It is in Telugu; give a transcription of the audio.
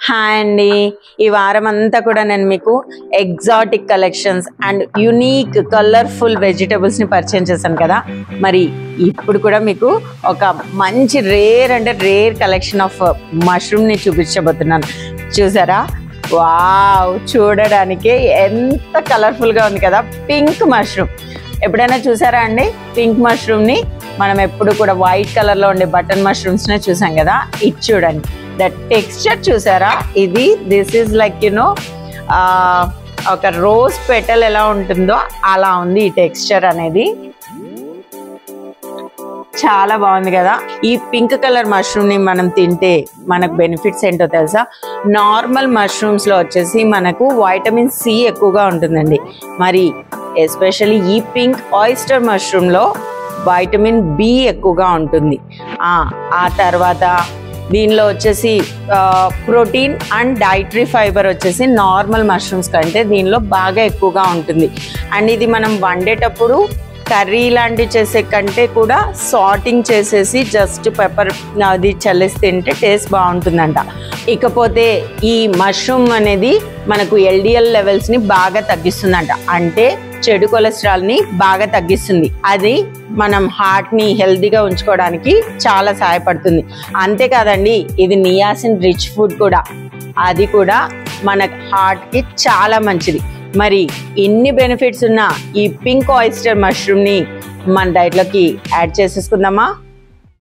హాయ్ అండి, ఈ వారం అంతా కూడా నేను మీకు exotic collections and unique colourful వెజిటబుల్స్ని పరిచయం చేశాను కదా. మరి ఇప్పుడు కూడా మీకు ఒక మంచి రేర్ కలెక్షన్ ఆఫ్ మష్రూమ్ని చూపించబోతున్నాను. చూసారా? వావ్, చూడడానికి ఎంత కలర్ఫుల్గా ఉంది కదా. పింక్ మష్రూమ్ ఎప్పుడైనా చూసారా అండి? పింక్ మష్రూమ్ని మనం ఎప్పుడు కూడా వైట్ కలర్లో ఉండే బటన్ మష్రూమ్స్నే చూసాం కదా. ఇది చూడండి, ద టెక్స్చర్ చూసారా? ఇది దిస్ ఈజ్ లైక్ యునో ఒక రోజ్ పెటల్ ఎలా ఉంటుందో అలా ఉంది ఈ టెక్స్చర్ అనేది. చాలా బాగుంది కదా. ఈ పింక్ కలర్ మష్రూమ్ని మనం తింటే మనకు బెనిఫిట్స్ ఏంటో తెలుసా? నార్మల్ మష్రూమ్స్లో వచ్చేసి మనకు వైటమిన్ సి ఎక్కువగా ఉంటుందండి. మరి ఎస్పెషల్లీ ఈ పింక్ ఆయిస్టర్ మష్రూమ్లో వైటమిన్ బి ఎక్కువగా ఉంటుంది. ఆ తర్వాత దీనిలో వచ్చేసి ప్రోటీన్ అండ్ డైటరీ ఫైబర్ వచ్చేసి నార్మల్ మష్రూమ్స్ కంటే దీనిలో బాగా ఎక్కువగా ఉంటుంది. అండ్ ఇది మనం వండేటప్పుడు కర్రీ లాంటివి చేసే కంటే కూడా సాటింగ్ చేసేసి జస్ట్ పెప్పర్ అది చల్లేసి తింటే టేస్ట్ బాగుంటుందంట. ఇకపోతే ఈ మష్రూమ్ అనేది మనకు ఎల్డిఎల్ లెవెల్స్ని బాగా తగ్గిస్తుందంట. అంటే చెడు కొలెస్ట్రాల్ని బాగా తగ్గిస్తుంది. అది మనం హార్ట్ని హెల్తీగా ఉంచుకోవడానికి చాలా సహాయపడుతుంది. అంతేకాదండి, ఇది నియాసిన్ రిచ్ ఫుడ్ కూడా. అది కూడా మన హార్ట్కి చాలా మంచిది. మరి ఇన్ని బెనిఫిట్స్ ఉన్న ఈ పింక్ ఆయిస్టర్ మష్రూమ్ని మన డైట్లోకి యాడ్ చేసేసుకుందామా?